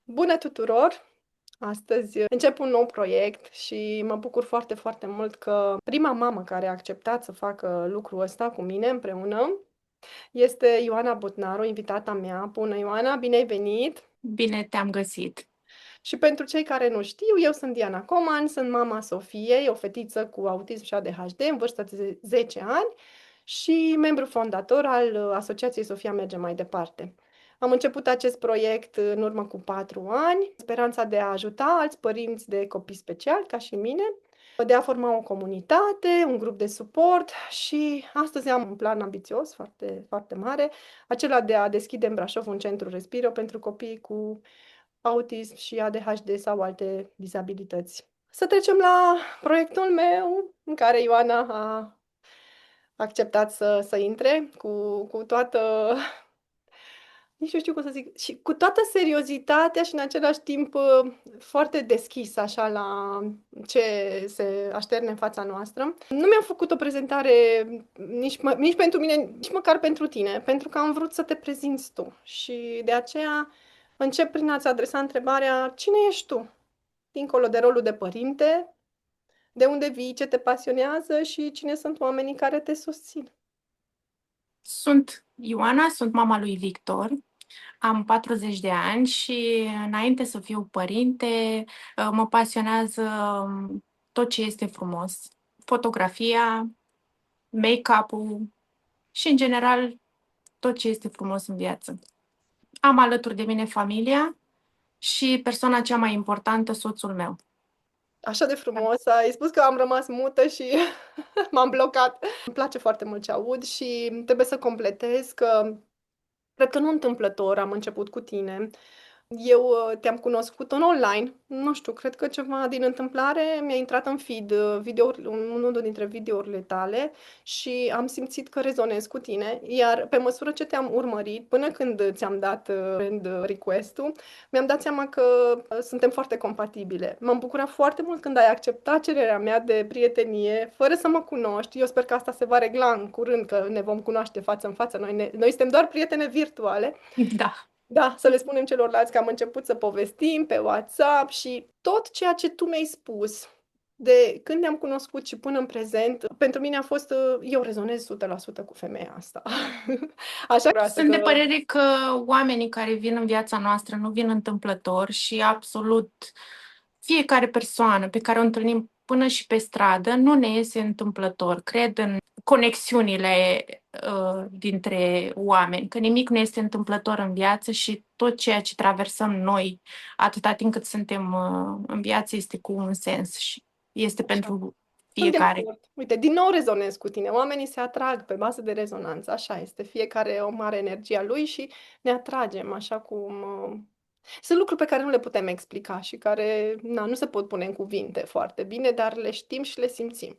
Bună tuturor! Astăzi încep un nou proiect și mă bucur foarte, foarte mult că prima mamă care a acceptat să facă lucrul ăsta cu mine împreună este Ioana Botnaru, invitata mea. Bună, Ioana, bine ai venit! Bine te-am găsit. Și pentru cei care nu știu, eu sunt Diana Coman, sunt mama Sofiei, o fetiță cu autism și ADHD în vârstă de 10 ani și membru fondator al Asociației Sofia Merge Mai Departe. Am început acest proiect în urmă cu 4 ani, speranța de a ajuta alți părinți de copii speciali, ca și mine, de a forma o comunitate, un grup de suport și astăzi am un plan ambițios, foarte, foarte mare, acela de a deschide în Brașov un centru Respiro pentru copii cu autism și ADHD sau alte dizabilități. Să trecem la proiectul meu, în care Ioana a acceptat să intre cu toată, nici nu știu cum să zic, și cu toată seriozitatea și în același timp foarte deschisă așa la ce se așterne în fața noastră. Nu mi-am făcut o prezentare nici pentru mine, nici măcar pentru tine, pentru că am vrut să te prezinți tu și de aceea încep prin a-ți adresa întrebarea: cine ești tu? Dincolo de rolul de părinte, de unde vii, ce te pasionează și cine sunt oamenii care te susțin. Sunt Ioana, sunt mama lui Victor, am 40 de ani și înainte să fiu părinte, mă pasionează tot ce este frumos. Fotografia, make-up-ul și, în general, tot ce este frumos în viață. Am alături de mine familia și persoana cea mai importantă, soțul meu. Așa de frumos, ai spus că am rămas mută și m-am blocat. Îmi place foarte mult ce aud și trebuie să completez că cred că nu întâmplător am început cu tine. Eu te-am cunoscut în online, nu știu, cred că ceva din întâmplare mi-a intrat în feed unul dintre videourile tale și am simțit că rezonez cu tine, iar pe măsură ce te-am urmărit, până când ți-am dat friend request-ul, mi-am dat seama că suntem foarte compatibile. M-am bucurat foarte mult când ai acceptat cererea mea de prietenie, fără să mă cunoști. Eu sper că asta se va regla în curând, că ne vom cunoaște față în față. Noi suntem doar prietene virtuale. Da. Da, să le spunem celorlalți că am început să povestim pe WhatsApp și tot ceea ce tu mi-ai spus de când ne-am cunoscut și până în prezent, pentru mine a fost, eu rezonez 100% cu femeia asta. Așa vreau Sunt de că părere că oamenii care vin în viața noastră nu vin întâmplător și absolut fiecare persoană pe care o întâlnim până și pe stradă nu ne iese întâmplător. Cred în conexiunile dintre oameni, că nimic nu este întâmplător în viață și tot ceea ce traversăm noi, atâta timp cât suntem în viață, este cu un sens și este așa. pentru Sunt de fiecare. acord. Uite, din nou rezonez cu tine. Oamenii se atrag pe bază de rezonanță. Așa este. Fiecare om are energia lui și ne atragem, așa cum... Sunt lucruri pe care nu le putem explica și care, na, nu se pot pune în cuvinte foarte bine, dar le știm și le simțim.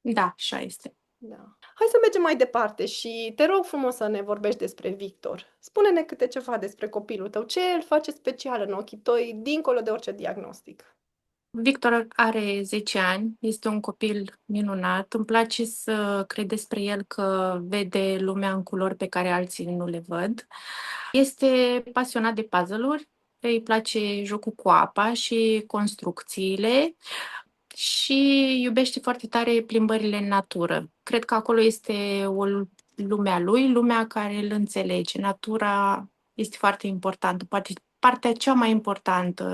Da, așa este. Da. Hai să mergem mai departe și te rog frumos să ne vorbești despre Victor. Spune-ne câte ceva despre copilul tău. Ce îl face special în ochii tăi, dincolo de orice diagnostic? Victor are 10 ani, este un copil minunat. Îmi place să cred despre el că vede lumea în culori pe care alții nu le văd. Este pasionat de puzzle-uri, îi place jocul cu apa și construcțiile și iubește foarte tare plimbările în natură. Cred că acolo este o lumea lui, lumea care îl înțelege. Natura este foarte importantă, poate partea cea mai importantă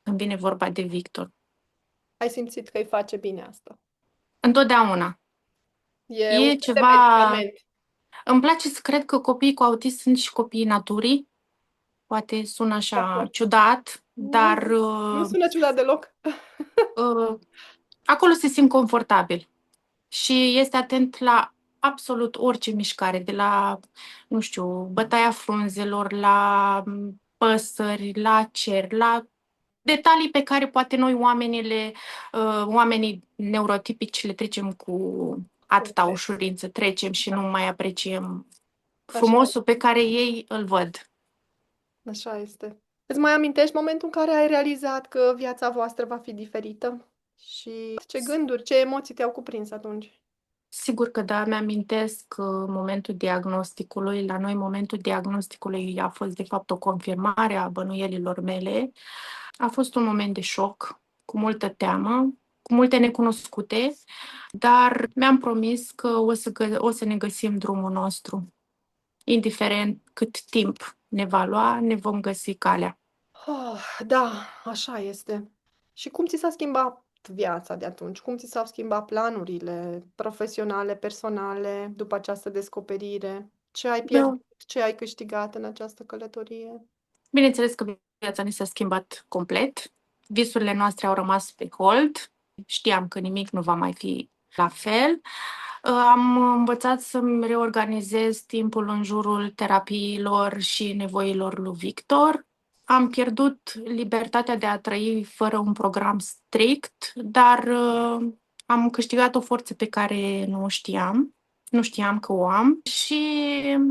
când vine vorba de Victor. Ai simțit că îi face bine asta? Întotdeauna. E un E fel de ceva... medicament. Îmi place să cred că copiii cu autism sunt și copiii naturii. Poate sună De așa acord. ciudat, dar Nu, nu sună ciudat deloc. uh, acolo se simt confortabil și este atent la absolut orice mișcare, de la, nu știu, bătaia frunzelor, la păsări, la cer, la detalii pe care poate noi oamenii neurotipici le trecem cu atâta Perfect. ușurință, trecem și nu Da, mai apreciem așa frumosul pe este. care ei îl văd. Așa este. Îți mai amintești momentul în care ai realizat că viața voastră va fi diferită? Și ce gânduri, ce emoții te-au cuprins atunci? Sigur că da, mi-amintesc momentul diagnosticului. La noi, momentul diagnosticului a fost, de fapt, o confirmare a bănuielilor mele. A fost un moment de șoc, cu multă teamă, cu multe necunoscute, dar mi-am promis că o să ne găsim drumul nostru. Indiferent cât timp ne va lua, ne vom găsi calea. Da, așa este. Și cum ți s-a schimbat viața de atunci? Cum ți s-au schimbat planurile profesionale, personale, după această descoperire? Ce ai Eu, pierdut, ce ai câștigat în această călătorie? bineînțeles că viața ne s-a schimbat complet. Visurile noastre au rămas pe hold. Știam că nimic nu va mai fi la fel. Am învățat să-mi reorganizez timpul în jurul terapiilor și nevoilor lui Victor. Am pierdut libertatea de a trăi fără un program strict, dar am câștigat o forță pe care nu știam. Nu știam că o am și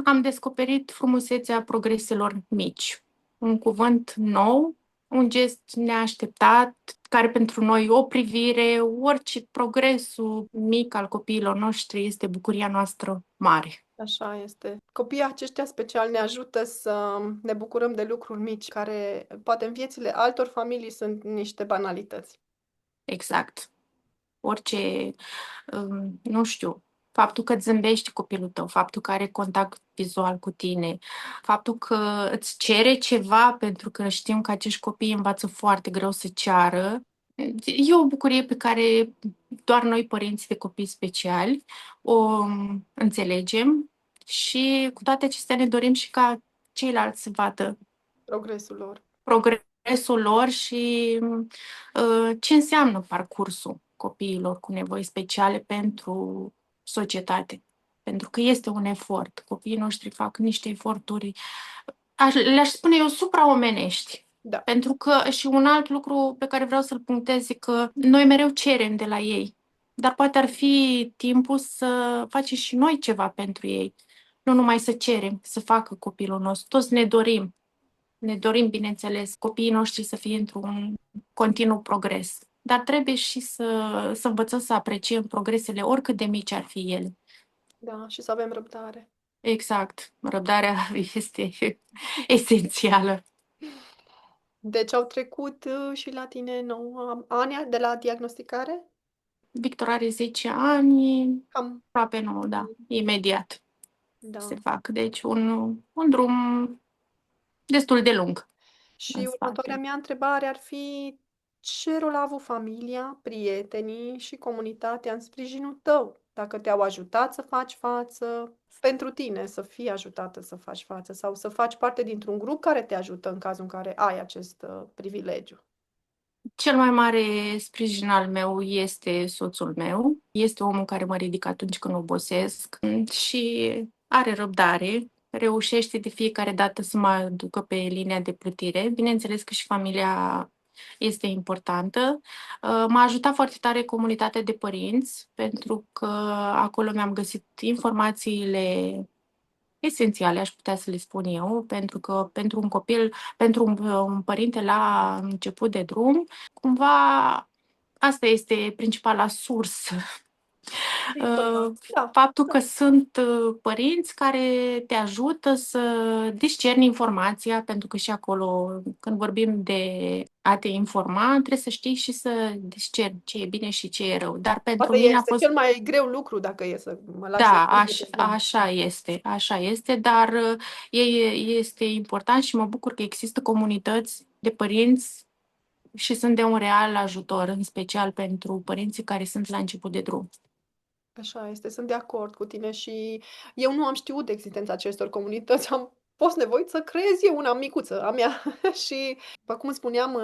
am descoperit frumusețea progreselor mici. Un cuvânt nou, un gest neașteptat, care pentru noi o privire, orice progresul mic al copiilor noștri este bucuria noastră mare. Așa este. Copiii aceștia special ne ajută să ne bucurăm de lucruri mici, care poate în viețile altor familii sunt niște banalități. Exact. Orice, nu știu, faptul că îți zâmbește copilul tău, faptul că are contact vizual cu tine, faptul că îți cere ceva, pentru că știm că acești copii învață foarte greu să ceară. E o bucurie pe care doar noi, părinții de copii speciali, o înțelegem și cu toate acestea ne dorim și ca ceilalți să vadă Progresul lor. progresul lor și ce înseamnă parcursul copiilor cu nevoi speciale pentru societate. Pentru că este un efort. Copiii noștri fac niște eforturi, le-aș spune eu, supraomenești. Da, Pentru că și un alt lucru pe care vreau să-l punctez e că noi mereu cerem de la ei, dar poate ar fi timpul să facem și noi ceva pentru ei. Nu numai să cerem, să facă copilul nostru. Toți ne dorim, bineînțeles, copiii noștri să fie într-un continuu progres. Dar trebuie și să învățăm să apreciem progresele, oricât de mici ar fi ele. da, și să avem răbdare. Exact. Răbdarea este esențială. Deci au trecut și la tine 9 ani de la diagnosticare? Victor are 10 ani, Cam. aproape 9, da, imediat se Da. fac. Deci un drum destul de lung în Și următoarea spate. mea întrebare ar fi ce rol a avut familia, prietenii și comunitatea în sprijinul tău? Dacă te-au ajutat să faci față, pentru tine să fii ajutată să faci față sau să faci parte dintr-un grup care te ajută în cazul în care ai acest privilegiu. Cel mai mare sprijin al meu este soțul meu. Este omul care mă ridică atunci când obosesc și are răbdare. Reușește de fiecare dată să mă ducă pe linia de plutire. Bineînțeles că și familia este importantă. M-a ajutat foarte tare comunitatea de părinți, pentru că acolo mi-am găsit informațiile esențiale, aș putea să le spun eu, pentru că pentru un copil, pentru un părinte la început de drum, cumva asta este principala sursă. Informații. Da, Faptul că sunt părinți care te ajută să discerni informația, pentru că și acolo, când vorbim de a te informa, trebuie să știi și să discerni ce e bine și ce e rău. Dar pentru poate mine a este fost. cel mai greu lucru dacă e să mă lași să Da, spun așa este, dar este important și mă bucur că există comunități de părinți și sunt de un real ajutor, în special pentru părinții care sunt la început de drum. Așa este, sunt de acord cu tine și eu nu am știut de existența acestor comunități, am fost nevoit să creez eu una micuță a mea și, după cum spuneam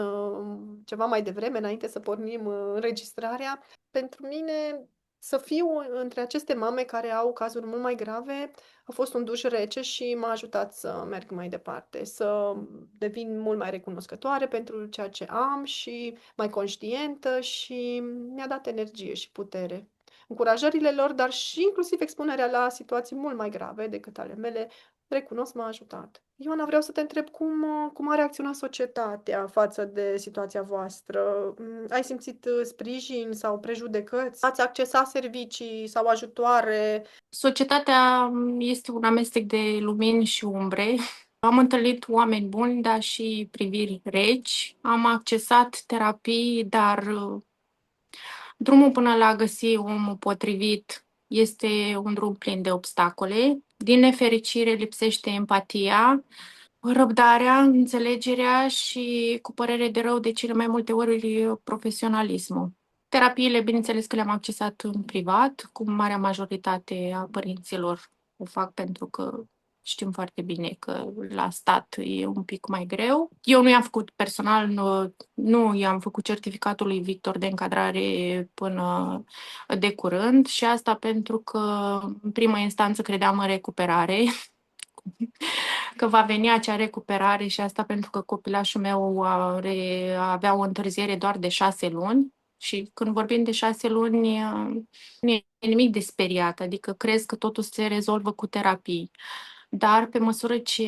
ceva mai devreme, înainte să pornim înregistrarea, pentru mine să fiu între aceste mame care au cazuri mult mai grave a fost un duș rece și m-a ajutat să merg mai departe, să devin mult mai recunoscătoare pentru ceea ce am și mai conștientă și mi-a dat energie și putere. Încurajările lor, dar și inclusiv expunerea la situații mult mai grave decât ale mele, recunosc, m-a ajutat. Ioana, vreau să te întreb cum a reacționat societatea față de situația voastră? Ai simțit sprijin sau prejudecăți? Ați accesat servicii sau ajutoare? Societatea este un amestec de lumini și umbre. Am întâlnit oameni buni, dar și priviri reci. Am accesat terapii, dar drumul până la a găsi omul potrivit este un drum plin de obstacole. Din nefericire, lipsește empatia, răbdarea, înțelegerea și, cu părere de rău, de cele mai multe ori, profesionalismul. Terapiile, bineînțeles că le-am accesat în privat, cu marea majoritate a părinților o fac pentru că știm foarte bine că la stat e un pic mai greu. Eu nu i-am făcut personal, nu i-am făcut certificatul lui Victor de încadrare până de curând și asta pentru că în primă instanță credeam în recuperare, că va veni acea recuperare și asta pentru că copilașul meu avea o întârziere doar de 6 luni și când vorbim de 6 luni nu e nimic de speriat, adică crezi că totul se rezolvă cu terapii. Dar pe măsură ce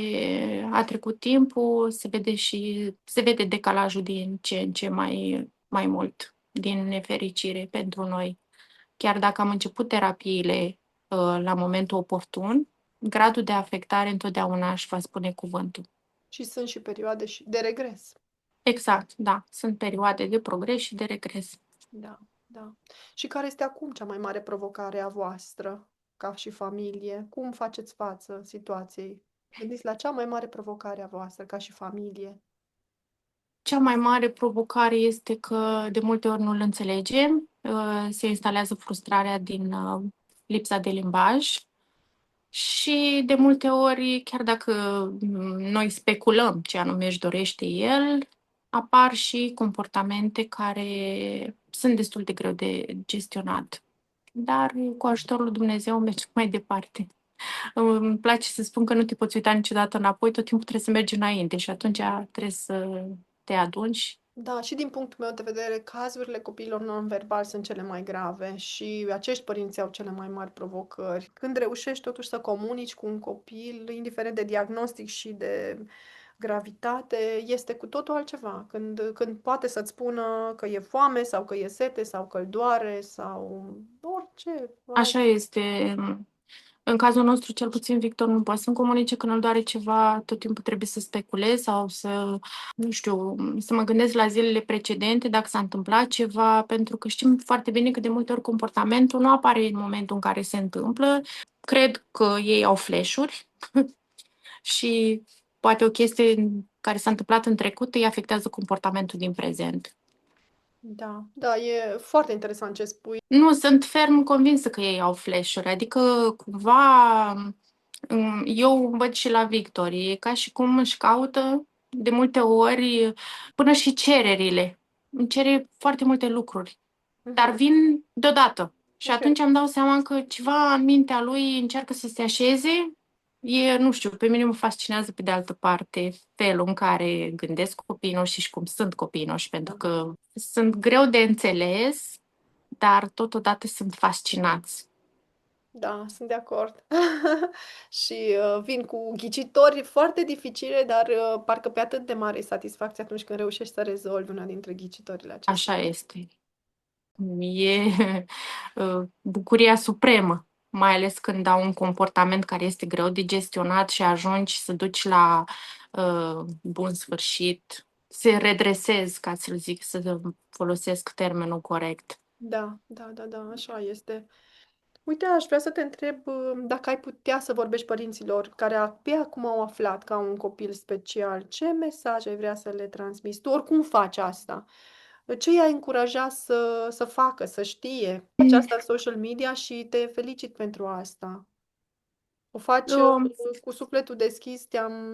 a trecut timpul, se vede decalajul din ce în ce mai mult, din nefericire pentru noi. Chiar dacă am început terapiile la momentul oportun, gradul de afectare întotdeauna își va spune cuvântul. Și sunt și perioade de regres. Exact, da. Sunt perioade de progres și de regres. Da, da. Și care este acum cea mai mare provocare a voastră, ca și familie? Cum faceți față situației? Gândiți la cea mai mare provocare a voastră, ca și familie. Cea mai mare provocare este că de multe ori nu-l înțelegem, se instalează frustrarea din lipsa de limbaj și de multe ori, chiar dacă noi speculăm ce anume își dorește el, apar și comportamente care sunt destul de greu de gestionat. Dar cu ajutorul lui Dumnezeu mergem mai departe. Îmi place să spun că nu te poți uita niciodată înapoi, tot timpul trebuie să mergi înainte și atunci trebuie să te adunci. Da, și din punctul meu de vedere, cazurile copiilor non-verbali sunt cele mai grave și acești părinți au cele mai mari provocări. Când reușești totuși să comunici cu un copil, indiferent de diagnostic și de gravitate, este cu totul altceva. Când poate să-ți spună că e foame sau că e sete sau că îl doare sau orice. Așa este. În cazul nostru, cel puțin, Victor nu poate să-mi comunice când îl doare ceva, tot timpul trebuie să speculez sau să, nu știu, să mă gândesc la zilele precedente, dacă s-a întâmplat ceva, pentru că știm foarte bine că de multe ori comportamentul nu apare în momentul în care se întâmplă. Cred că ei au flash-uri și poate o chestie care s-a întâmplat în trecut îi afectează comportamentul din prezent. Da, da, e foarte interesant ce spui. Nu, sunt ferm convinsă că ei au flash-uri, adică cumva eu văd și la Victor, e ca și cum își caută de multe ori până și cererile. Îmi cere foarte multe lucruri, dar Mhm. vin deodată. Și Ok. atunci îmi dau seama că ceva în mintea lui încearcă să se așeze. Nu știu, pe mine mă fascinează pe de altă parte felul în care gândesc copiii noștri și cum sunt copiii noștri, pentru că sunt greu de înțeles, dar totodată sunt fascinați. Da, sunt de acord. Și vin cu ghicitori foarte dificile, dar parcă pe atât de mare satisfacție atunci când reușești să rezolvi una dintre ghicitorile acestea. Așa este. E bucuria supremă, mai ales când au un comportament care este greu de gestionat și ajungi să duci la bun sfârșit, se redresezi, ca să zic, să folosesc termenul corect. Da, da, da, da, așa este. Uite, aș vrea să te întreb dacă ai putea să vorbești părinților care abia acum au aflat că au un copil special, ce mesaj ai vrea să le transmiți? Tu oricum faci asta. Ce i-ai încuraja să facă, să știe? Faci asta în social media și te felicit pentru asta. O faci Um, cu sufletul deschis,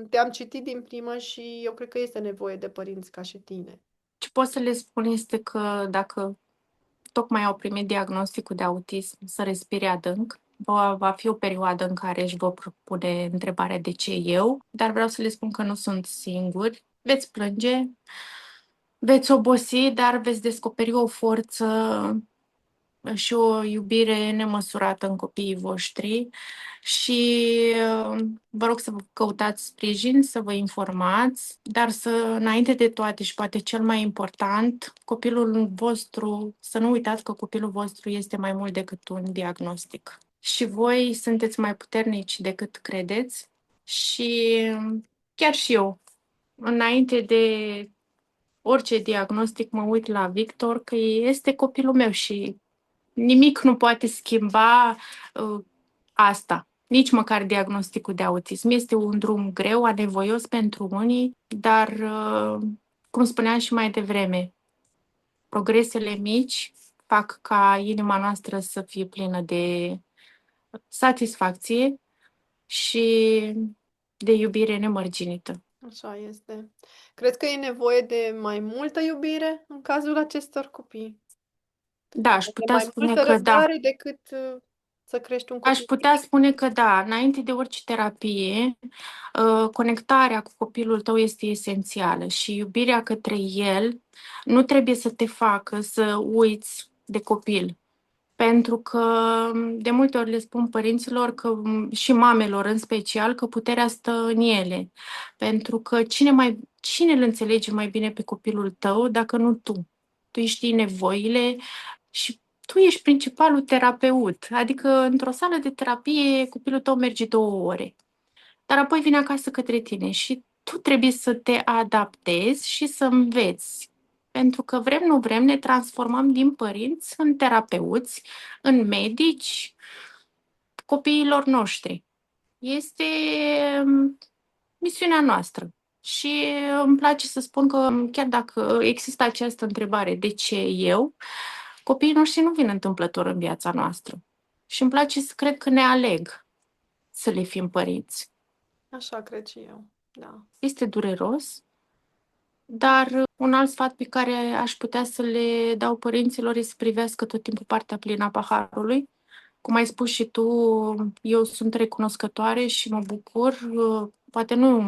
te-am citit din prima și eu cred că este nevoie de părinți ca și tine. Ce pot să le spun este că dacă tocmai au primit diagnosticul de autism, să respire adânc. Va fi o perioadă în care își vor pune întrebarea de ce eu, dar vreau să le spun că nu sunt singuri. Veți plânge, veți obosi, dar veți descoperi o forță și o iubire nemăsurată în copiii voștri și vă rog să vă căutați sprijin, să vă informați, dar să, înainte de toate și poate cel mai important, copilul vostru, să nu uitați că copilul vostru este mai mult decât un diagnostic. Și voi sunteți mai puternici decât credeți și chiar și eu, înainte de orice diagnostic, mă uit la Victor că este copilul meu și nimic nu poate schimba asta. Nici măcar diagnosticul de autism. Este un drum greu, anevoios pentru unii, dar, cum spuneam și mai devreme, progresele mici fac ca inima noastră să fie plină de satisfacție și de iubire nemărginită. Așa este. Cred că e nevoie de mai multă iubire în cazul acestor copii. Da, aș De putea mai spune multă că da. răbdare decât să crești un Aș copil putea mic. spune că da, înainte de orice terapie, conectarea cu copilul tău este esențială și iubirea către el nu trebuie să te facă să uiți de copil. Pentru că de multe ori le spun părinților că, și mamelor în special, că puterea stă în ele. Pentru că cine îl înțelege mai bine pe copilul tău dacă nu tu? Tu îi știi nevoile și tu ești principalul terapeut. Adică într-o sală de terapie copilul tău merge 2 ore, dar apoi vine acasă către tine și tu trebuie să te adaptezi și să înveți. Pentru că vrem, nu vrem, ne transformăm din părinți în terapeuți, în medici, copiilor noștri. Este misiunea noastră. Și îmi place să spun că chiar dacă există această întrebare, de ce eu, copiii noștri nu vin întâmplător în viața noastră. Și îmi place să cred că ne aleg să le fim părinți. Așa cred și eu. Da. Este dureros, dar un alt sfat pe care aș putea să le dau părinților este să privească tot timpul partea plină a paharului. Cum ai spus și tu, eu sunt recunoscătoare și mă bucur. Poate nu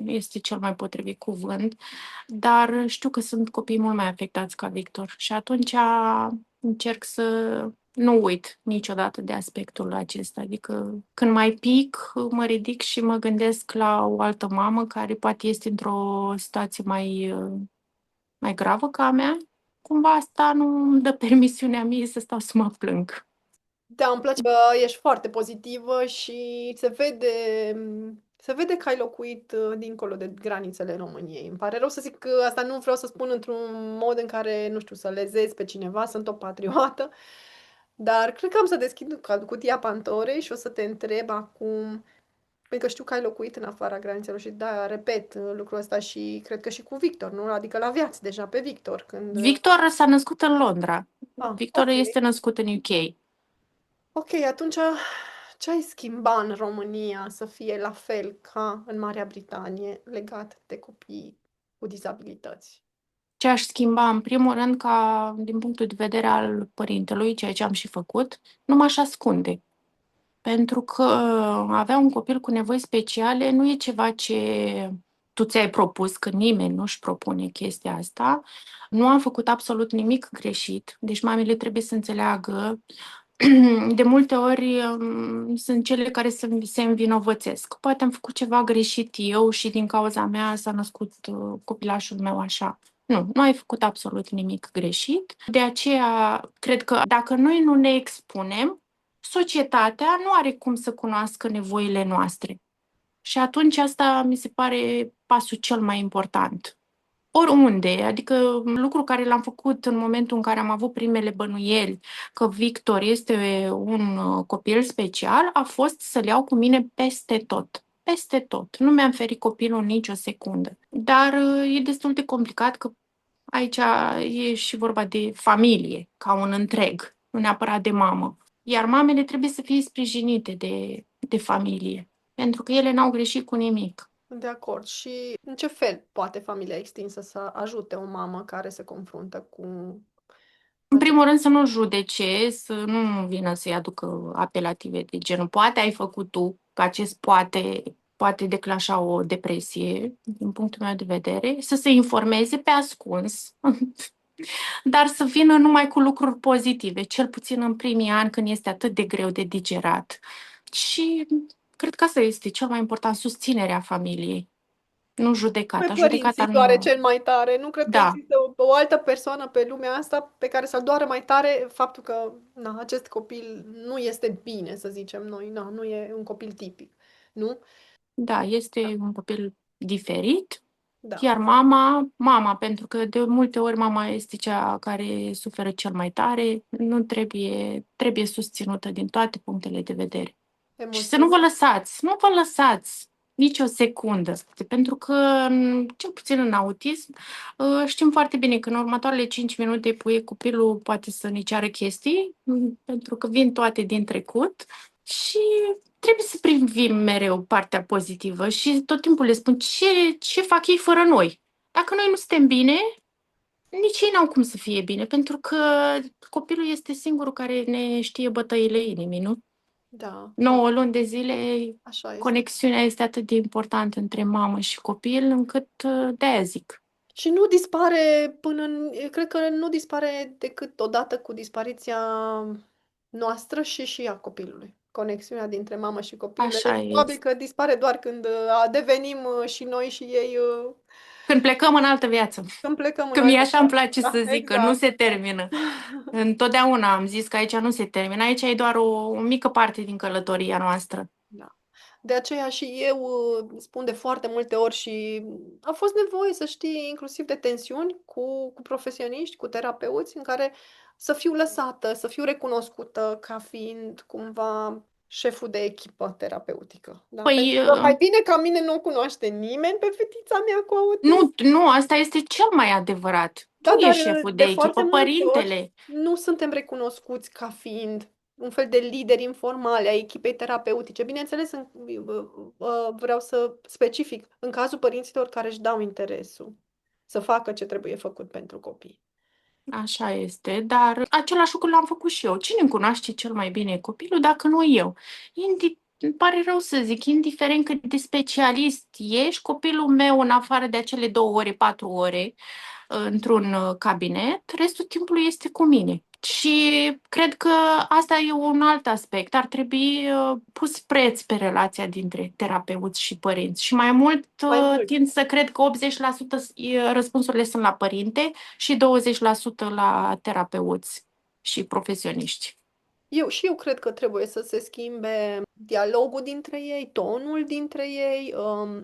este cel mai potrivit cuvânt, dar știu că sunt copii mult mai afectați ca Victor și atunci încerc să nu uit niciodată de aspectul acesta. Adică când mai pic, mă ridic și mă gândesc la o altă mamă care poate este într-o situație mai gravă ca a mea. Cumva asta nu îmi dă permisiunea mie să stau să mă plâng. Da, îmi place că ești foarte pozitivă și se vede că ai locuit dincolo de granițele României. Îmi pare rău să zic că asta nu vreau să spun într-un mod în care, nu știu, să lezezi pe cineva, sunt o patriotă, dar cred că am să deschid cutia Pandorei și o să te întreb acum, pentru că știu că ai locuit în afara granițelor și da, repet lucrul ăsta și cred că și cu Victor, nu? Adică l-aveați deja pe Victor când... Victor s-a născut în Londra. Victor Ok. este născut în UK. Ok, atunci ce ai schimba în România să fie la fel ca în Marea Britanie legat de copii cu dizabilități? Ce aș schimba, în primul rând, ca din punctul de vedere al părintelui, ceea ce am și făcut, nu m-aș ascunde. Pentru că avea un copil cu nevoi speciale nu e ceva ce tu ți-ai propus, că nimeni nu-și propune chestia asta. Nu am făcut absolut nimic greșit, deci mamele trebuie să înțeleagă. De multe ori sunt cele care se învinovățesc. Poate am făcut ceva greșit eu și din cauza mea s-a născut copilașul meu așa. Nu ai făcut absolut nimic greșit. De aceea, cred că dacă noi nu ne expunem, societatea nu are cum să cunoască nevoile noastre. Și atunci asta mi se pare pasul cel mai important. Oriunde, adică lucru care l-am făcut în momentul în care am avut primele bănuieli că Victor este un copil special, a fost să-l iau cu mine peste tot. Peste tot. Nu mi-am ferit copilul nici o secundă. Dar e destul de complicat că aici e și vorba de familie, ca un întreg, nu neapărat de mamă. Iar mamele trebuie să fie sprijinite de familie, pentru că ele n-au greșit cu nimic. De acord. Și în ce fel poate familia extinsă să ajute o mamă care se confruntă cu În acest... primul rând să nu judece, să nu vină să-i aducă apelative de genul poate ai făcut tu, că acest poate declanșa o depresie, din punctul meu de vedere, să se informeze pe ascuns, dar să vină numai cu lucruri pozitive, cel puțin în primii ani când este atât de greu de digerat. Și cred că asta este cel mai important, susținerea familiei, nu Pe judecata. părinți Judecata îi doare nu... cel mai tare. Nu cred că Da, există o altă persoană pe lumea asta pe care să-l doară mai tare faptul că na, acest copil nu este bine, să zicem noi. Na, nu e un copil tipic. Nu? da, Da. este un copil diferit, Da. iar mama, pentru că de multe ori mama este cea care suferă cel mai tare, nu trebuie susținută din toate punctele de vedere. Și să nu vă Emoțional. lăsați, nu vă lăsați nici o secundă, pentru că, cel puțin în autism, știm foarte bine că în următoarele 5 minute copilul poate să ne ceară chestii, pentru că vin toate din trecut și trebuie să privim mereu partea pozitivă și tot timpul le spun ce fac ei fără noi. Dacă noi nu suntem bine, nici ei n-au cum să fie bine, pentru că copilul este singurul care ne știe bătăile inimii, nu? Da, da, 9 luni de zile, așa este. conexiunea este atât de importantă între mamă și copil, încât de-aia zic. Și nu dispare până în... Cred că nu dispare decât odată cu dispariția noastră și a copilului. Conexiunea dintre mamă și copil. Așa Probabil este. că dispare doar când devenim și noi și ei Când plecăm în altă viață, când plecăm că în mie altă așa îmi parte. place Da, să zic că nu exact, se exact. termină. Întotdeauna am zis că aici nu se termină, aici e doar o mică parte din călătoria noastră. Da. De aceea și eu spun de foarte multe ori și a fost nevoie să știi inclusiv de tensiuni cu profesioniști, cu terapeuți, în care să fiu lăsată, să fiu recunoscută ca fiind cumva șeful de echipă terapeutică. Da? Pentru Păi, că mai bine ca mine nu o cunoaște nimeni pe fetița mea cu autism. nu, asta este cel mai adevărat. Tu Da, dar ești șeful de de foarte echipă, multe ori părintele. nu suntem recunoscuți ca fiind un fel de lideri informali ai echipei terapeutice. Bineînțeles, vreau să specific, în cazul părinților care își dau interesul să facă ce trebuie făcut pentru copii. Așa este, dar același lucru l-am făcut și eu. Cine îmi cunoaște cel mai bine copilul dacă nu eu? Îmi pare rău să zic, indiferent cât de specialist ești, copilul meu, în afară de acele 2 ore, 4 ore într-un cabinet, restul timpului este cu mine. Și cred că asta e un alt aspect. Ar trebui pus preț pe relația dintre terapeuți și părinți. Și mai mult Mai mult. tind să cred că 80% răspunsurile sunt la părinte și 20% la terapeuți și profesioniști. Eu cred că trebuie să se schimbe dialogul dintre ei, tonul dintre ei,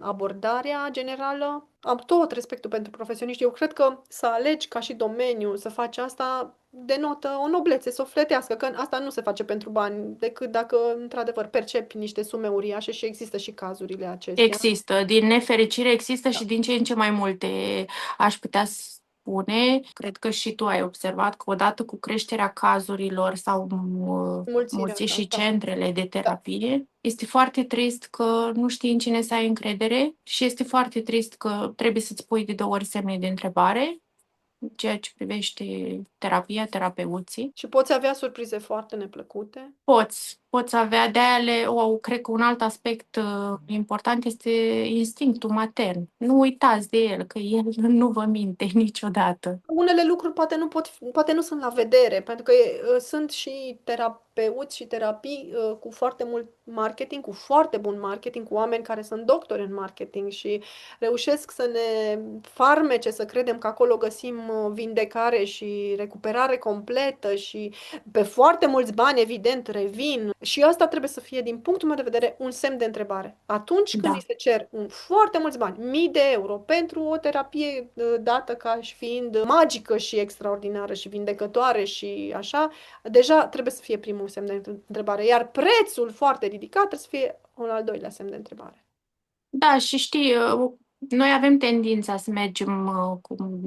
abordarea generală. Am tot respectul pentru profesioniști. Eu cred că să alegi ca și domeniu să faci asta denotă o noblețe sufletească, că asta nu se face pentru bani, decât dacă într-adevăr percepi niște sume uriașe și există și cazurile acestea. Există, din nefericire există Da. și din ce în ce mai multe, aș putea spune. Cred că și tu ai observat că odată cu creșterea cazurilor sau Mulțirea, mulți da, și da, centrele de da. terapie, este foarte trist că nu știi în cine să ai încredere și este foarte trist că trebuie să-ți pui de 2 ori semne de întrebare în ceea ce privește terapia, terapeuții. Și poți avea surprize foarte neplăcute. Poți avea cred că un alt aspect important este instinctul matern. Nu uitați de el, că el nu vă minte niciodată. Unele lucruri poate nu sunt la vedere, pentru că sunt și terapeuți și terapii cu foarte mult marketing, cu foarte bun marketing, cu oameni care sunt doctori în marketing și reușesc să ne farmece, să credem că acolo găsim vindecare și recuperare completă și pe foarte mulți bani, evident, revin. Și asta trebuie să fie, din punctul meu de vedere, un semn de întrebare. Atunci când Da. ți se cer foarte mulți bani, mii de euro, pentru o terapie dată ca și fiind magică și extraordinară și vindecătoare și așa, deja trebuie să fie primul semn de întrebare. Iar prețul foarte ridicat trebuie să fie un al doilea semn de întrebare. Da, și știi, noi avem tendința să mergem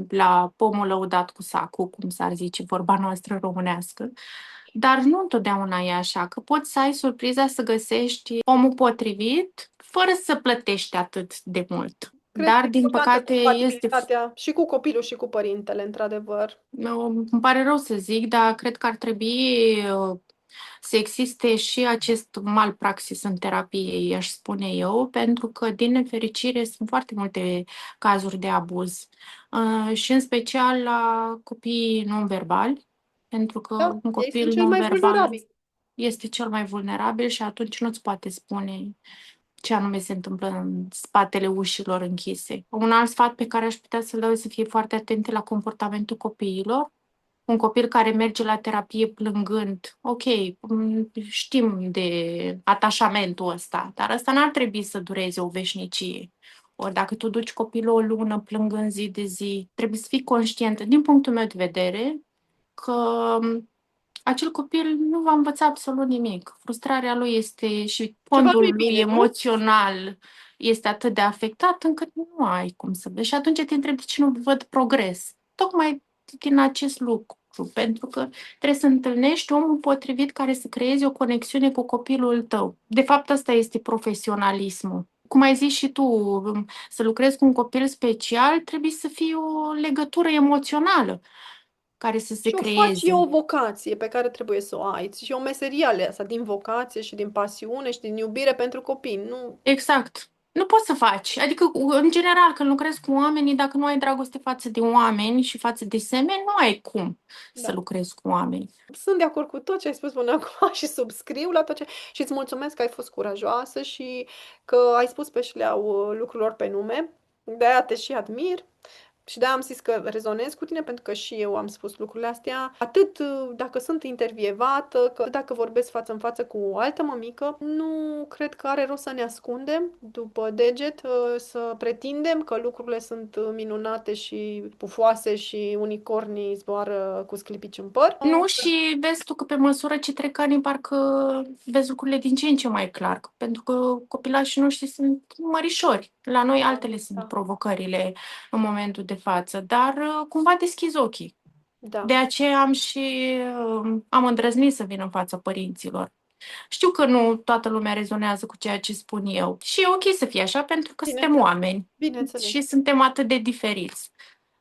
la pomul lăudat cu sacul, cum s-ar zice, vorba noastră românească, dar nu întotdeauna e așa, că poți să ai surpriza să găsești omul potrivit fără să plătești atât de mult. Cred că Dar, e din importantă păcate, este compatibilitatea și cu copilul și cu părintele, într-adevăr. îmi pare rău să zic, dar cred că ar trebui să existe și acest malpraxis în terapie, aș spune eu, pentru că, din nefericire, sunt foarte multe cazuri de abuz. Și în special la copiii non-verbali, pentru că Da, un ei sunt copil cei mai non-verbal vulnerabili. este cel mai vulnerabil și atunci nu-ți poate spune ce anume se întâmplă în spatele ușilor închise. Un alt sfat pe care aș putea să-l dau este să fie foarte atente la comportamentul copiilor. Un copil care merge la terapie plângând, ok, știm de atașamentul ăsta, dar ăsta n-ar trebui să dureze o veșnicie. Ori dacă tu duci copilul o lună plângând zi de zi, trebuie să fii conștient, din punctul meu de vedere, că acel copil nu va învăța absolut nimic. Frustrarea lui este și Ceva nu e fondul lui bine, nu? emoțional este atât de afectat încât nu ai cum să vezi. Și atunci te întrebi de ce nu văd progres. Tocmai din acest lucru, pentru că trebuie să întâlnești omul potrivit care să creeze o conexiune cu copilul tău. De fapt, asta este profesionalismul. Cum ai zis și tu, să lucrezi cu un copil special, trebuie să fie o legătură emoțională care să se Și o faci, e o creeze. vocație pe care trebuie să o ai. Și o meserie aleasă din vocație și din pasiune și din iubire pentru copii. Nu, Exact. Nu poți să faci. Adică, în general, când lucrezi cu oamenii, dacă nu ai dragoste față de oameni și față de semeni, nu ai cum să da. lucrezi cu oameni. Sunt de acord cu tot ce ai spus până acum și subscriu la tot ce... Și îți mulțumesc că ai fost curajoasă și că ai spus pe șleau lucrurilor pe nume. De-aia te și admir. Și de-aia am zis că rezonez cu tine, pentru că și eu am spus lucrurile astea. Atât dacă sunt intervievată, că dacă vorbesc față în față cu o altă mămică, nu cred că are rost să ne ascundem după deget, să pretindem că lucrurile sunt minunate și pufoase și unicornii zboară cu sclipici în păr. Nu, și vezi tu că pe măsură ce trec ani, parcă vezi lucrurile din ce în ce mai clar. Pentru că copilașii noștri sunt mărișori. La noi altele sunt Da, provocările în momentul de față, dar cumva deschizi ochii. De da. aceea am îndrăznit să vin în fața părinților. Știu că nu toată lumea rezonează cu ceea ce spun eu și e ok să fie așa pentru că suntem Bineînțeles. oameni Bineînțeles. și suntem atât de diferiți.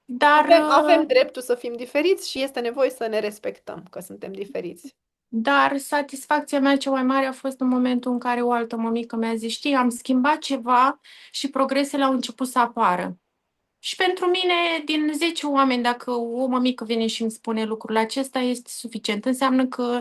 Dar, Avem dreptul să fim diferiți și este nevoie să ne respectăm că suntem diferiți. dar satisfacția mea cea mai mare a fost în momentul în care o altă mămică mi-a zis, știi, am schimbat ceva și progresele au început să apară. Și pentru mine, din 10 oameni, dacă o mămică vine și îmi spune lucrul acesta, este suficient. Înseamnă că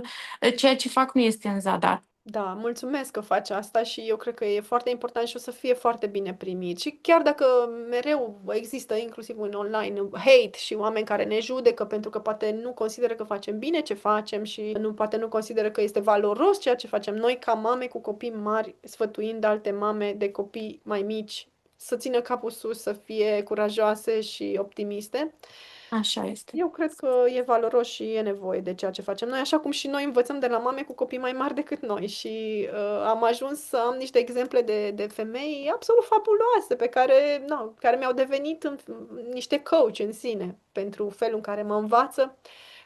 ceea ce fac nu este în zadar. Da, mulțumesc că faci asta și eu cred că e foarte important și o să fie foarte bine primit. Și chiar dacă mereu există, inclusiv în online, hate și oameni care ne judecă pentru că poate nu consideră că facem bine ce facem și poate nu consideră că este valoros ceea ce facem noi ca mame cu copii mari, sfătuind alte mame de copii mai mici să țină capul sus, să fie curajoase și optimiste. Așa este. Eu cred că e valoros și e nevoie de ceea ce facem noi, așa cum și noi învățăm de la mame cu copii mai mari decât noi și am ajuns să am niște exemple de femei absolut fabuloase pe care, care mi-au devenit niște coach în sine pentru felul în care mă învață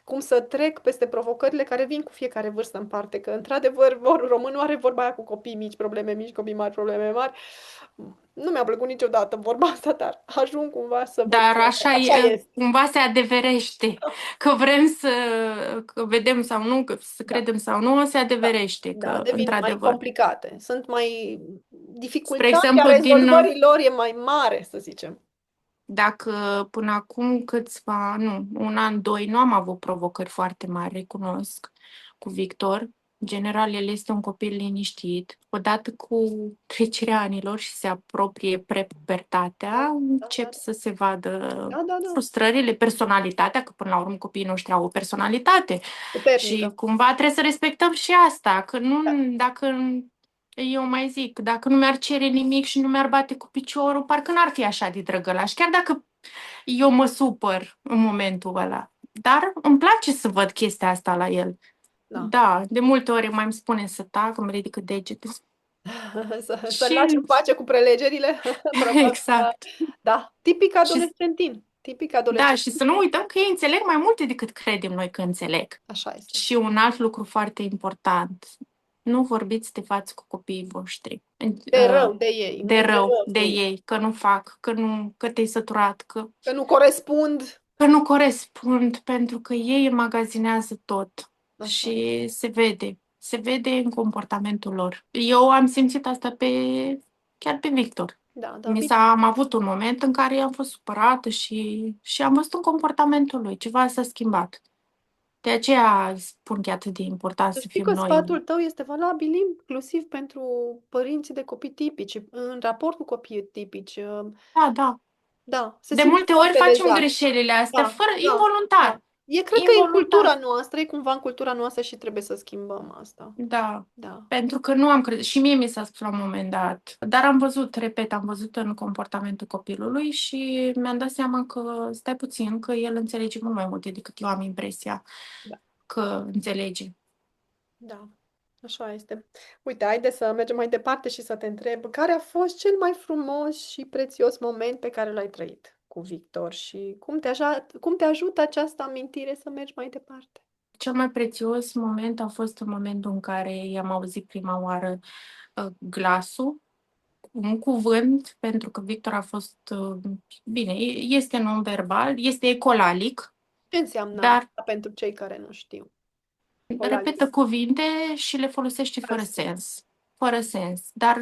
cum să trec peste provocările care vin cu fiecare vârstă în parte, că într-adevăr românul are vorba aia cu copii mici, copii mari, probleme mari. Nu mi-a plăcut niciodată vorba asta, dar ajung cumva să văd Dar că așa așa e, este. cumva se adeverește. Că vrem că vedem sau nu, că să Da. credem sau nu, se Da, adeverește da, că, devin mai într-adevăr. complicate. Sunt mai... Spre Dificultatea exemplu, rezolvării lor e mai mare, să zicem. dacă până acum câțiva, nu, un an, doi, nu am avut provocări foarte mari, recunosc, cu Victor. În general, el este un copil liniștit. Odată cu trecerea anilor și se apropie Da, prepubertatea, da, da, încep să se vadă da, da, da. frustrările, personalitatea, că până la urmă copiii noștri au o personalitate. Și Puternică. cumva trebuie să respectăm și asta, că nu, Da, dacă eu mai zic, dacă nu mi-ar cere nimic și nu mi-ar bate cu piciorul, parcă n-ar fi așa de drăgălaș, chiar dacă eu mă supăr în momentul ăla. Dar îmi place să văd chestia asta la el. da. Da, de multe ori mai îmi spune să tac, îmi ridică degete. Să lași Și în pace cu prelegerile. Probabil că... exact. Da, tipic Și adolescentin. Tipic da, și adolescentin. să nu uităm că ei înțeleg mai multe decât credem noi că înțeleg. Așa este. Și un alt lucru foarte important, nu vorbiți de față cu copiii voștri. De rău de ei, De nu de rău rău de de ei. ei, că nu fac, că te-ai săturat, Că nu corespund. că nu corespund, pentru că ei înmagazinează tot. Așa. și se vede în comportamentul lor. Eu am simțit asta chiar pe Victor. Da, da, bine. Am avut un moment în care am fost supărată și am văzut în comportamentul lui, ceva s-a schimbat. De aceea spun că e atât de important Să să știi fim că noi. sfatul tău este valabil inclusiv pentru părinții de copii tipici, în raport cu copiii tipici. Da, da. Da, se De simte multe ori foarte facem lezat. greșelile astea Da, fără, da, da. involuntar. Cred că e în cultura Involuntar. noastră, e cumva în cultura noastră și trebuie să schimbăm asta. Da, Da. pentru că nu am crezut. Și mie mi s-a spus la un moment dat. Dar am văzut, repet, am văzut în comportamentul copilului și mi-am dat seama că, stai puțin, că el înțelege mult mai multe decât eu am impresia Da. că înțelege. Da, așa este. Uite, haide să mergem mai departe și să te întreb, care a fost cel mai frumos și prețios moment pe care l-ai trăit cu Victor și cum te ajută această amintire să mergi mai departe? Cel mai prețios moment a fost în momentul în care i-am auzit prima oară glasul, un cuvânt, pentru că Victor a fost, bine, este non-verbal, este ecolalic, Ce înseamnă dar asta pentru cei care nu știu? Olalis. repetă cuvinte și le folosește Fără fără sens. sens. Fără sens. Dar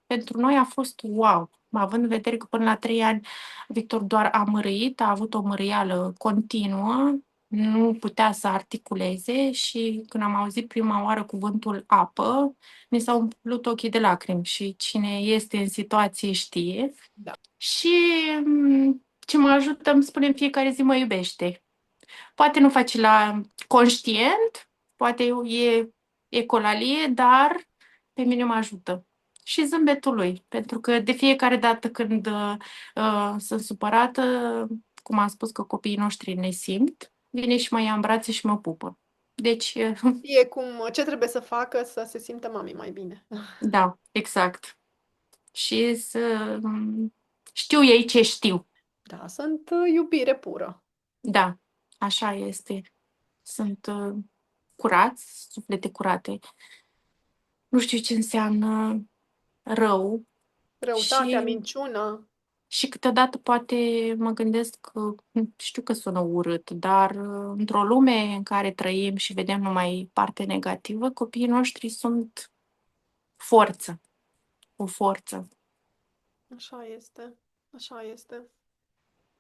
pentru noi a fost wow. Având în vedere că până la 3 ani Victor doar a mărâit, a avut o mărâială continuă, nu putea să articuleze și când am auzit prima oară cuvântul apă, mi s-au umplut ochii de lacrimi și cine este în situație știe. Da. Și ce mă ajută îmi spune în fiecare zi mă iubește. Poate nu face la conștient, poate e ecolalie, dar pe mine mă ajută. Și zâmbetul lui, pentru că de fiecare dată când sunt supărată, cum am spus că copiii noștri ne simt, vine și mă ia în brațe și mă pupă. Deci, E ce trebuie să facă să se simtă mami mai bine. da, exact. Și să știu ei ce știu. Da, sunt iubire pură. Da, așa este. Sunt curați, suflete curate. Nu știu ce înseamnă rău Răutatea, și, minciuna. și câteodată poate mă gândesc că știu că sună urât, dar într-o lume în care trăim și vedem numai parte negativă, copiii noștri sunt forță, o forță. Așa este. Așa este.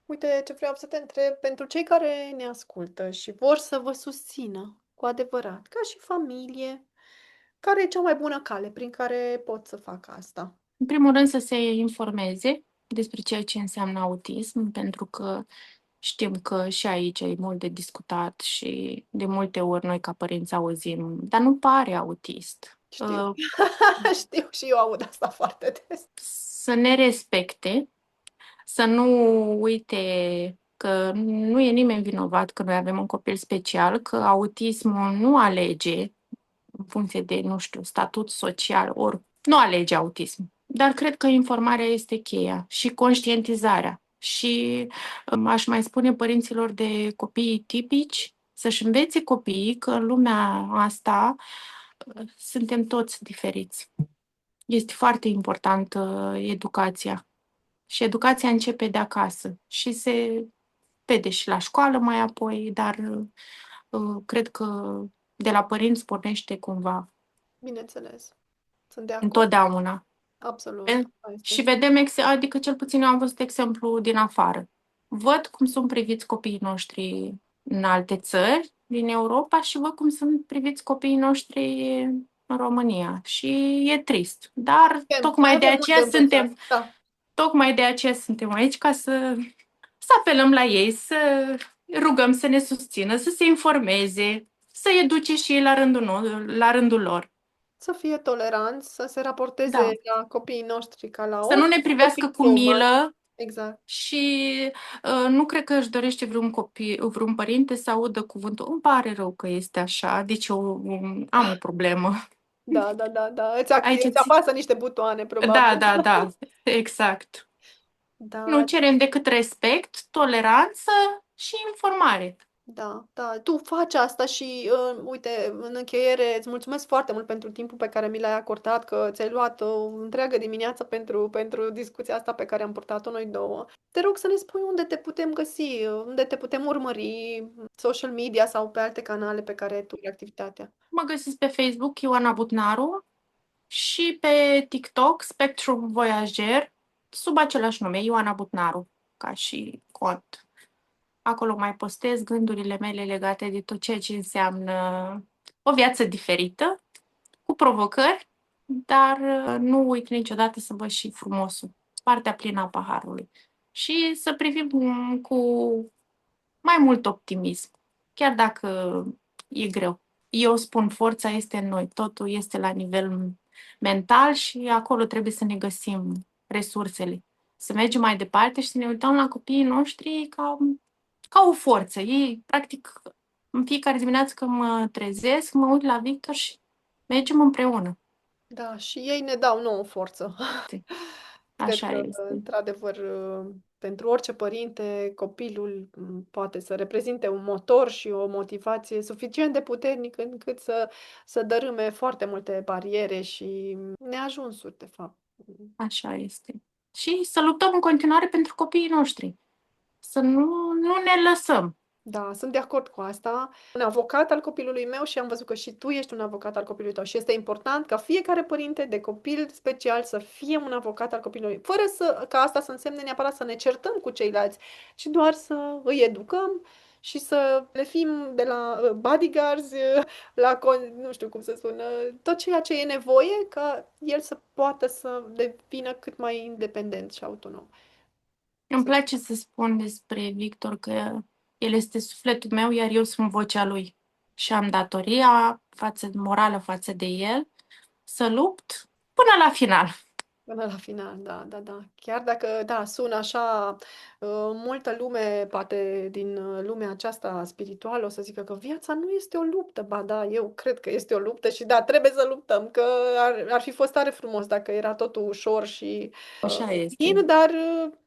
Uite ce vreau să te întreb, pentru cei care ne ascultă și vor să vă susțină cu adevărat, ca și familie, care e cea mai bună cale prin care pot să fac asta? În primul rând să se informeze despre ceea ce înseamnă autism, pentru că știm că și aici e mult de discutat și de multe ori noi ca părinți auzim, dar nu pare autist. Știu. Știu și eu aud asta foarte des. Să ne respecte, să nu uite că nu e nimeni vinovat că noi avem un copil special, că autismul nu alege în funcție de, nu știu, statut social, ori nu alege autism. Dar cred că informarea este cheia și conștientizarea. Și aș mai spune părinților de copii tipici să-și învețe copiii că în lumea asta suntem toți diferiți. Este foarte importantă educația. Și educația începe de acasă și se vede și la școală mai apoi, dar cred că de la părinți pornește cumva Bineînțeles. Sunt de acord. întotdeauna. Absolut. Asta Și este. vedem, adică cel puțin eu am văzut exemplu din afară. Văd cum sunt priviți copiii noștri în alte țări din Europa și văd cum sunt priviți copiii noștri în România. Și e trist. Dar Mai avem mult de învățat. Da. tocmai de aceea suntem aici ca să apelăm la ei, să rugăm să ne susțină, să se informeze, să educe și ei la rândul lor. Să fie toleranți, să se raporteze Da. la copiii noștri ca la Să nu orice ne privească copii cu umani. milă Exact. și nu cred că își dorește vreun părinte să audă cuvântul îmi pare rău că este așa, deci eu am o problemă. Da, da, da, da. Aici Îți apasă niște butoane, da, probabil. da, da, exact. Nu Da, cerem decât respect, toleranță și informare. Da, da, tu faci asta și, uite, în încheiere, îți mulțumesc foarte mult pentru timpul pe care mi l-ai acordat, că ți-ai luat o întreagă dimineață pentru discuția asta pe care am purtat-o noi două. Te rog să ne spui unde te putem găsi, unde te putem urmări, social media sau pe alte canale pe care tu ai activitatea. Mă găsiți pe Facebook, Ioana Butnaru, și pe TikTok, Spectrum Voyager, sub același nume, Ioana Butnaru, ca și cont. Acolo mai postez gândurile mele legate de tot ceea ce înseamnă o viață diferită, cu provocări, dar nu uit niciodată să văd și frumosul, partea plină a paharului. Și să privim cu mai mult optimism, chiar dacă e greu. Eu spun, forța este în noi, totul este la nivel mental și acolo trebuie să ne găsim resursele. Să mergem mai departe și să ne uităm la copiii noștri ca o forță. Ei, practic, în fiecare dimineață când mă trezesc, mă uit la Victor și mergem împreună. Da, și ei ne dau nouă forță. Cred Așa că, este. într-adevăr, pentru orice părinte, copilul poate să reprezinte un motor și o motivație suficient de puternică încât să dărâme foarte multe bariere și neajunsuri, de fapt. Așa este. Și să luptăm în continuare pentru copiii noștri. Să nu ne lăsăm. Da, sunt de acord cu asta. Un avocat al copilului meu și am văzut că și tu ești un avocat al copilului tău și este important ca fiecare părinte de copil special să fie un avocat al copilului, fără ca asta să însemne neapărat să ne certăm cu ceilalți, ci doar să îi educăm și să le fim de la bodyguards, nu știu cum să spun, tot ceea ce e nevoie ca el să poată să devină cât mai independent și autonom. Îmi place să spun despre Victor că el este sufletul meu, iar eu sunt vocea lui. Și am datoria morală față de el să lupt până la final. Până la final, da, da, da. Chiar dacă, da, sună așa, multă lume, poate din lumea aceasta spirituală, o să zică că viața nu este o luptă. Ba da, eu cred că este o luptă și da, trebuie să luptăm, că ar fi fost tare frumos dacă era totul ușor și Așa este. lin, dar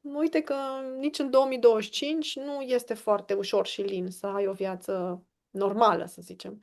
uite că nici în 2025 nu este foarte ușor și lin să ai o viață normală, să zicem.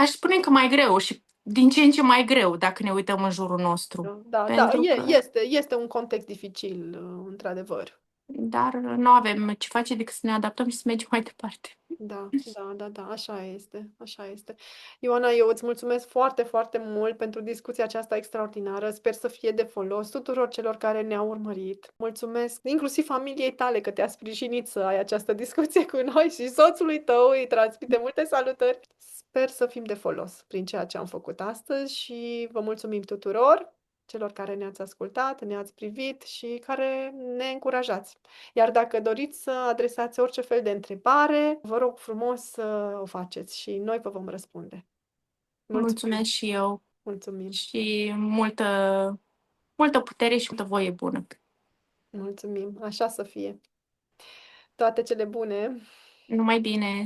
Aș spune că mai greu și din ce în ce mai greu dacă ne uităm în jurul nostru. Da, da, da, Pentru că, este un context dificil, într-adevăr. dar nu avem ce face decât să ne adaptăm și să mergem mai departe. Da, da, da, da, așa este, așa este. Ioana, eu îți mulțumesc foarte, foarte mult pentru discuția aceasta extraordinară. Sper să fie de folos tuturor celor care ne-au urmărit. Mulțumesc inclusiv familiei tale că te-a sprijinit să ai această discuție cu noi și soțului tău îi transmite multe salutări. Sper să fim de folos prin ceea ce am făcut astăzi și vă mulțumim tuturor celor care ne-ați ascultat, ne-ați privit și care ne încurajați. Iar dacă doriți să adresați orice fel de întrebare, vă rog frumos să o faceți și noi vă vom răspunde. Mulțumim! Mulțumesc și eu Mulțumim! și multă putere și multă voie bună. Mulțumim! Așa să fie! Toate cele bune! Numai bine!